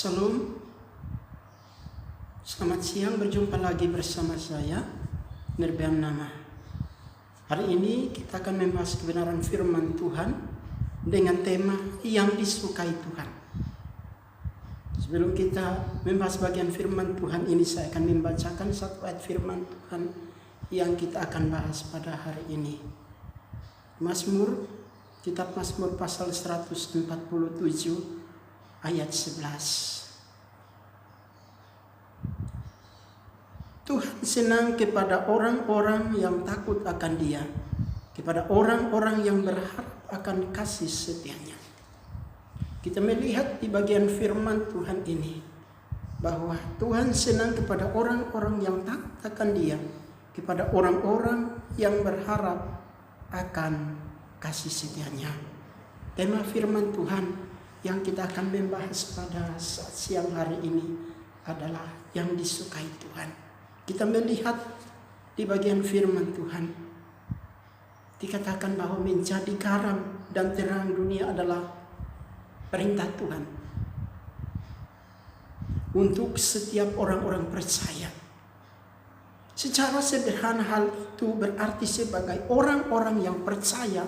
Salam, selamat siang, berjumpa lagi bersama saya, Nirbian Nama. Hari ini kita akan membahas kebenaran firman Tuhan dengan tema yang disukai Tuhan. Sebelum kita membahas bagian firman Tuhan ini, saya akan membacakan satu ayat firman Tuhan yang kita akan bahas pada hari ini. Kitab Mazmur pasal 147 ayat 11. Tuhan senang kepada orang-orang yang takut akan Dia, kepada orang-orang yang berharap akan kasih setia-Nya. Kita melihat di bagian firman Tuhan ini bahwa Tuhan senang kepada orang-orang yang takut akan Dia, kepada orang-orang yang berharap akan kasih setia-Nya. Tema firman Tuhan yang kita akan membahas pada saat siang hari ini adalah yang disukai Tuhan. Kita melihat di bagian firman Tuhan dikatakan bahwa menjadi garam dan terang dunia adalah perintah Tuhan untuk setiap orang-orang percaya. Secara sederhana hal itu berarti sebagai orang-orang yang percaya,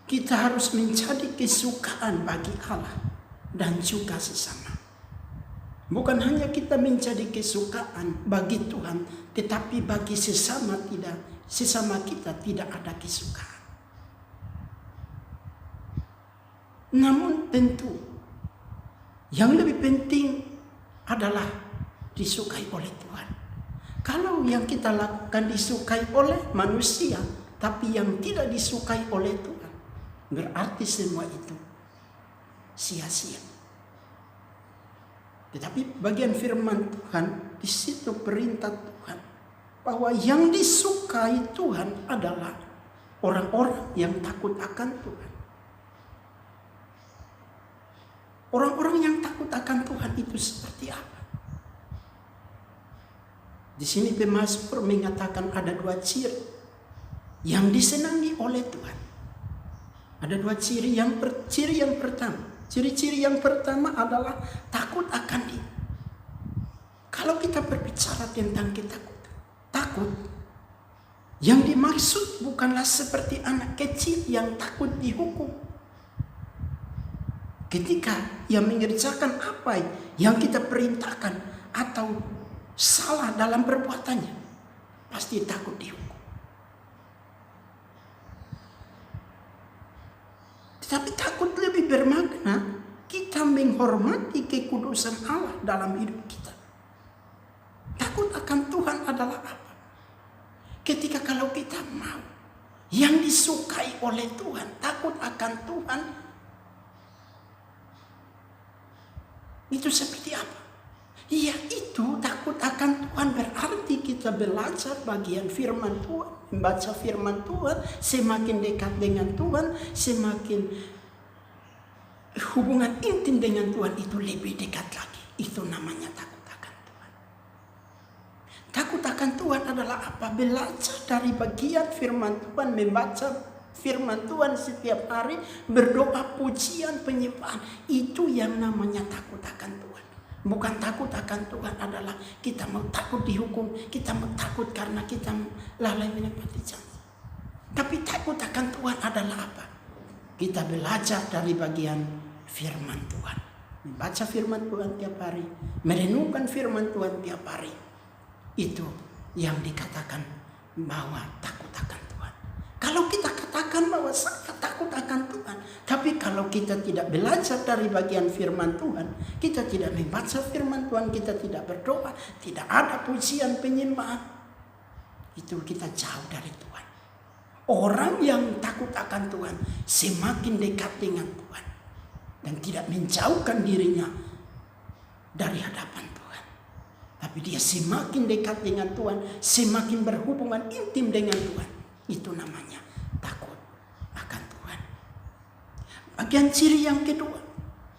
kita harus menjadi kesukaan bagi Allah dan juga sesama. Bukan hanya kita menjadi kesukaan bagi Tuhan, tetapi bagi sesama kita tidak ada kesukaan. Namun tentu yang lebih penting adalah disukai oleh Tuhan. Kalau yang kita lakukan disukai oleh manusia, tapi yang tidak disukai oleh Tuhan, berarti semua itu sia-sia. Tetapi bagian firman Tuhan, di situ perintah Tuhan bahwa yang disukai Tuhan adalah orang-orang yang takut akan Tuhan. Orang-orang yang takut akan Tuhan itu seperti apa? Di sini pemazmur mengatakan ada dua ciri yang disenangi oleh Tuhan. Ada dua ciri. Ciri-ciri yang pertama adalah takut akan Dia. Kalau kita berbicara tentang takut, yang dimaksud bukanlah seperti anak kecil yang takut dihukum. Ketika ia mengerjakan apa yang kita perintahkan atau salah dalam perbuatannya, pasti takut dihukum. Tetapi takut lebih bermakna kita menghormati kekudusan Allah dalam hidup kita. Takut akan Tuhan adalah apa? Ketika kalau kita mau yang disukai oleh Tuhan, takut akan Tuhan, itu seperti apa? Ya, itu takut akan Tuhan berarti kita belajar bagian firman Tuhan, membaca firman Tuhan, semakin dekat dengan Tuhan, semakin hubungan intim dengan Tuhan itu lebih dekat lagi. Itu namanya takut akan Tuhan. Takut akan Tuhan adalah apa? Belajar dari bagian firman Tuhan, membaca firman Tuhan setiap hari, berdoa, pujian, penyembahan. Itu yang namanya takut akan Tuhan. Bukan takut akan Tuhan adalah kita mau takut dihukum, kita mau takut karena kita lalai menepati janji. Tapi takut akan Tuhan adalah apa? Kita belajar dari bagian firman Tuhan. Membaca firman Tuhan tiap hari, merenungkan firman Tuhan tiap hari. Itu yang dikatakan bahwa takut akan Tuhan. Kalau kita katakan bahwa saya takut akan Tuhan, tapi kalau kita tidak belajar dari bagian firman Tuhan, kita tidak membaca firman Tuhan, kita tidak berdoa, tidak ada pujian penyembahan, itu kita jauh dari Tuhan. Orang yang takut akan Tuhan semakin dekat dengan Tuhan dan tidak menjauhkan dirinya dari hadapan Tuhan. Tapi dia semakin dekat dengan Tuhan, semakin berhubungan intim dengan Tuhan. Itu namanya takut akan Tuhan. Bagian ciri yang kedua.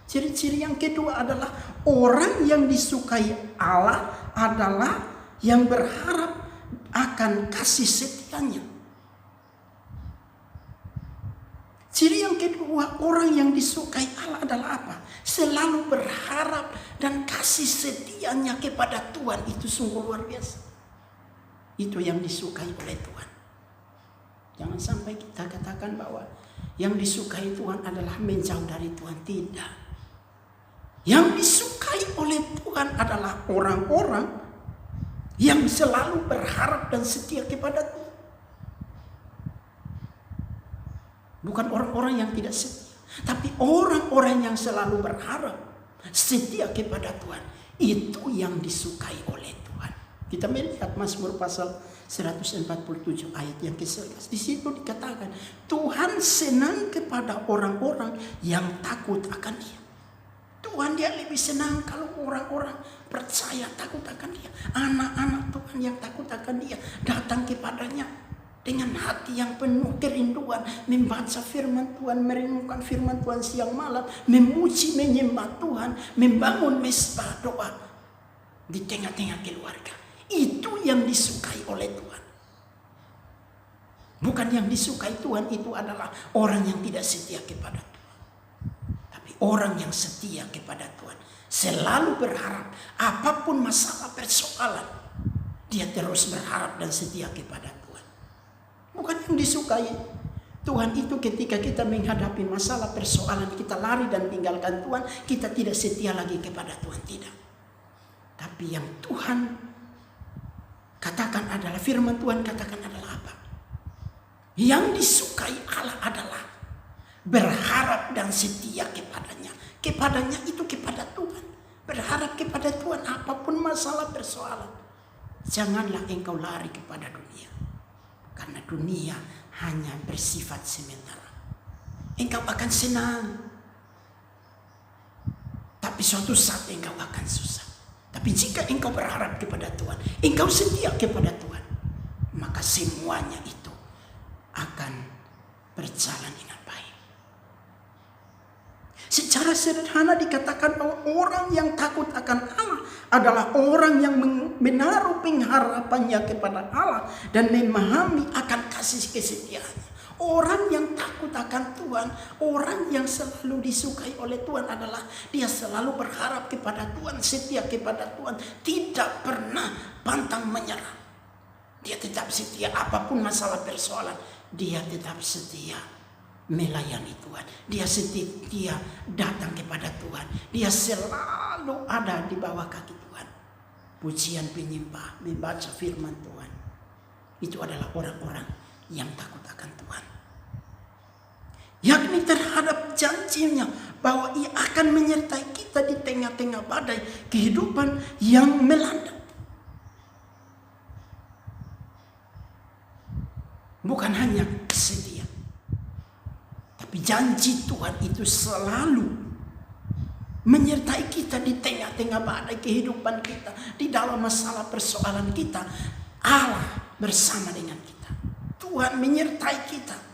Ciri-ciri yang kedua adalah orang yang disukai Allah adalah yang berharap akan kasih setia-Nya. Ciri yang kedua, orang yang disukai Allah adalah apa? Selalu berharap dan kasih setianya kepada Tuhan. Itu sungguh luar biasa. Itu yang disukai oleh Tuhan. Jangan sampai kita katakan bahwa yang disukai Tuhan adalah menjauh dari Tuhan. Tidak. Yang disukai oleh Tuhan adalah orang-orang yang selalu berharap dan setia kepada Tuhan. Bukan orang-orang yang tidak setia, tapi orang-orang yang selalu berharap setia kepada Tuhan. Itu yang disukai oleh Tuhan. Kita melihat Mazmur pasal 147 ayat yang ke-11. Di situ dikatakan Tuhan senang kepada orang-orang yang takut akan Dia. Tuhan dia lebih senang kalau orang-orang percaya takut akan Dia. Anak-anak Tuhan yang takut akan Dia datang kepadanya dengan hati yang penuh kerinduan, membaca firman Tuhan, merenungkan firman Tuhan siang malam, memuji, menyembah Tuhan, membangun mesbah doa di tengah-tengah keluarga. Itu yang disukai oleh Tuhan. Bukan yang disukai Tuhan itu adalah orang yang tidak setia kepada Tuhan. Tapi orang yang setia kepada Tuhan, selalu berharap apapun masalah persoalan, dia terus berharap dan setia kepada Tuhan. Bukan yang disukai Tuhan itu ketika kita menghadapi masalah persoalan, kita lari dan tinggalkan Tuhan, kita tidak setia lagi kepada Tuhan. Tidak. Tapi yang Tuhan katakan adalah, firman Tuhan katakan adalah apa? Yang disukai Allah adalah berharap dan setia kepadanya. Kepadanya itu kepada Tuhan. Berharap kepada Tuhan apapun masalah persoalan. Janganlah engkau lari kepada dunia. Karena dunia hanya bersifat sementara. Engkau akan senang. Tapi suatu saat engkau akan susah. Tapi jika engkau berharap kepada Tuhan, engkau setia kepada Tuhan, maka semuanya itu akan berjalan dengan baik. Secara sederhana dikatakan bahwa orang yang takut akan Allah adalah orang yang menaruh pengharapannya kepada Allah dan memahami akan kasih kesetiaannya. Orang yang takut akan Tuhan, orang yang selalu disukai oleh Tuhan adalah dia selalu berharap kepada Tuhan, setia kepada Tuhan, tidak pernah pantang menyerah. Dia tetap setia apapun masalah persoalan, dia tetap setia melayani Tuhan. Dia setia datang kepada Tuhan. Dia selalu ada di bawah kaki Tuhan. Pujian penyembah, membaca firman Tuhan. Itu adalah orang-orang yang takut akan Tuhan. Yakni terhadap janjinya bahwa Ia akan menyertai kita di tengah-tengah badai kehidupan yang melanda. Bukan hanya setia, tapi janji Tuhan itu selalu menyertai kita di tengah-tengah badai kehidupan kita. Di dalam masalah persoalan kita, Allah bersama dengan kita. Tuhan menyertai kita.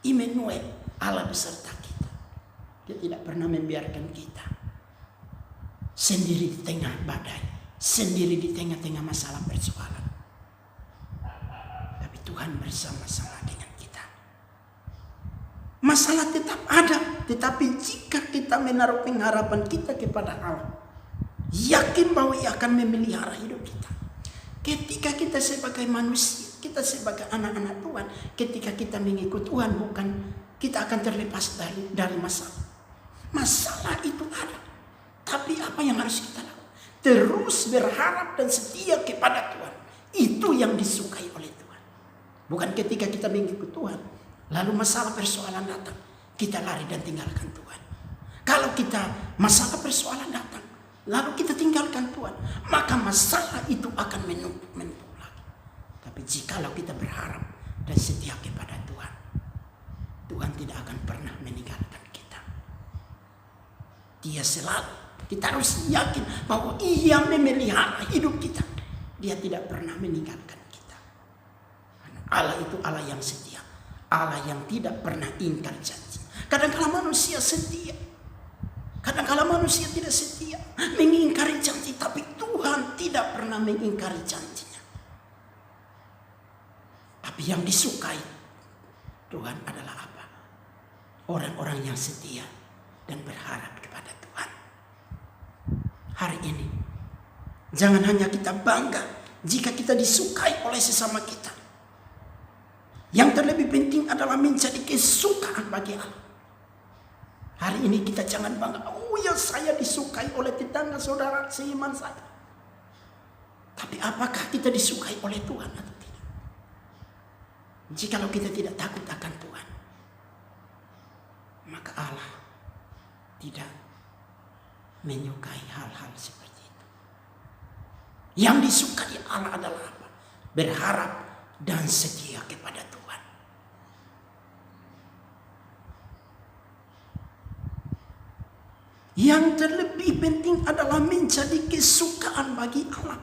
Immanuel, Allah beserta kita. Dia tidak pernah membiarkan kita sendiri di tengah badai, sendiri di tengah-tengah masalah persoalan. Tapi Tuhan bersama-sama dengan kita. Masalah tetap ada, tetapi jika kita menaruh pengharapan kita kepada Allah, yakin bahwa Ia akan memelihara hidup kita. Ketika kita sebagai manusia, kita sebagai anak-anak Tuhan, ketika kita mengikut Tuhan, bukan kita akan terlepas dari masalah. Masalah itu ada, tapi apa yang harus kita lakukan? Terus berharap dan setia kepada Tuhan. Itu yang disukai oleh Tuhan. Bukan ketika kita mengikut Tuhan, lalu masalah persoalan datang, kita lari dan tinggalkan Tuhan. Kalau kita masalah persoalan datang, lalu kita tinggalkan Tuhan, maka masalah itu akan menumpuk lagi. Tapi jikalau kita berharap dan setia kepada Tuhan, Tuhan tidak akan pernah meninggalkan kita. Dia selalu, kita harus yakin bahwa Ia memelihara hidup kita. Dia tidak pernah meninggalkan kita. Karena Allah itu Allah yang setia, Allah yang tidak pernah ingkar janji. Kadang-kala manusia setia, kadang-kala manusia tidak setia, mengingkari janji, tapi Tuhan tidak pernah mengingkari janjinya. Tapi yang disukai Tuhan adalah apa? orang-orang yang setia dan berharap kepada Tuhan. Hari ini, jangan hanya kita bangga jika kita disukai oleh sesama kita. Yang terlebih penting adalah menjadi kesukaan bagi Allah. Hari ini kita jangan bangga, oh ya saya disukai oleh tetangga saudara seiman saya. Tapi apakah kita disukai oleh Tuhan atau tidak? Jikalau kita tidak takut akan Tuhan, maka Allah tidak menyukai hal-hal seperti itu. Yang disukai Allah adalah apa? Berharap dan setia kepada Tuhan. Yang terlebih penting adalah menjadi kesukaan bagi Allah.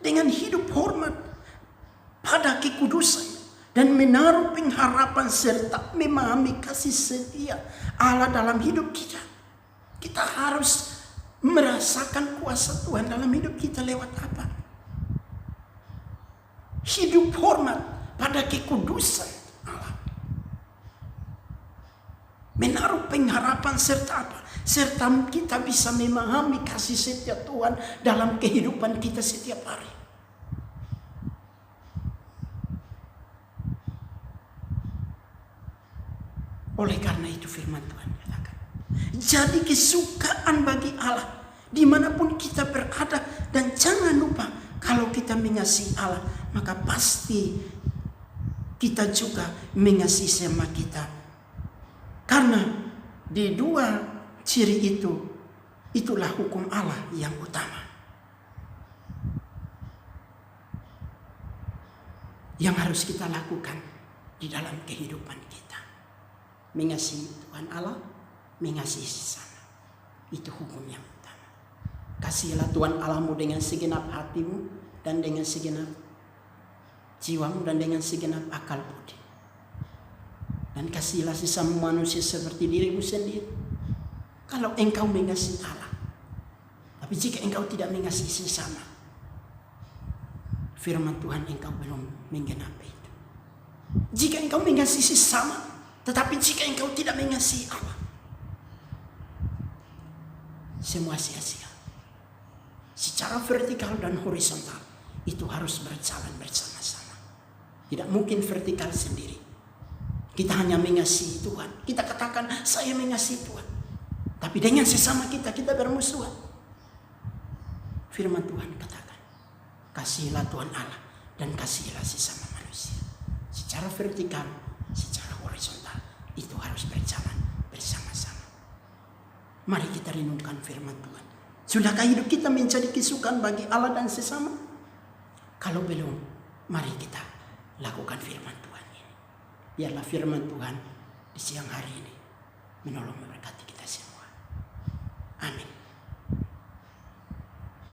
Dengan hidup hormat pada kekudusan dan menaruh pengharapan serta memahami kasih setia Allah dalam hidup kita. Kita harus merasakan kuasa Tuhan dalam hidup kita lewat apa? Hidup hormat pada kekudusan Allah. Menaruh pengharapan serta apa? Serta kita bisa memahami kasih setia Tuhan dalam kehidupan kita setiap hari. Oleh karena itu firman Tuhan katakan, jadi kesukaan bagi Allah dimanapun kita berada. Dan jangan lupa, kalau kita mengasihi Allah, maka pasti kita juga mengasihi sesama kita. Karena di dua ciri itu, itulah hukum Allah yang utama, yang harus kita lakukan di dalam kehidupan kita. Mengasihi Tuhan Allah, mengasihi sesama. Itu hukum yang utama. Kasihilah Tuhan Allahmu dengan segenap hatimu dan dengan segenap jiwamu dan dengan segenap akal budi. Dan kasihilah sesama manusia seperti dirimu sendiri. Kalau engkau mengasihi Allah, tapi jika engkau tidak mengasihi sesama, firman Tuhan engkau belum menggenapi itu. Jika engkau mengasihi sesama, tetapi jika engkau tidak mengasihi Allah, semua sia-sia. Secara vertikal dan horizontal itu harus berjalan bersama-sama. Tidak mungkin vertikal sendiri. Kita hanya mengasihi Tuhan. Kita katakan saya mengasihi Tuhan, tapi dengan sesama kita bermusuhan. Firman Tuhan katakan, kasihilah Tuhan Allah dan kasihilah sesama manusia. Secara vertikal, secara horizontal, itu harus berjalan bersama-sama. Mari kita renungkan firman Tuhan. Sudahkah hidup kita menjadi kesukaan bagi Allah dan sesama? Kalau belum, mari kita lakukan firman Tuhan ini. Biarlah firman Tuhan di siang hari ini menolong memberkati kita semua. Amin.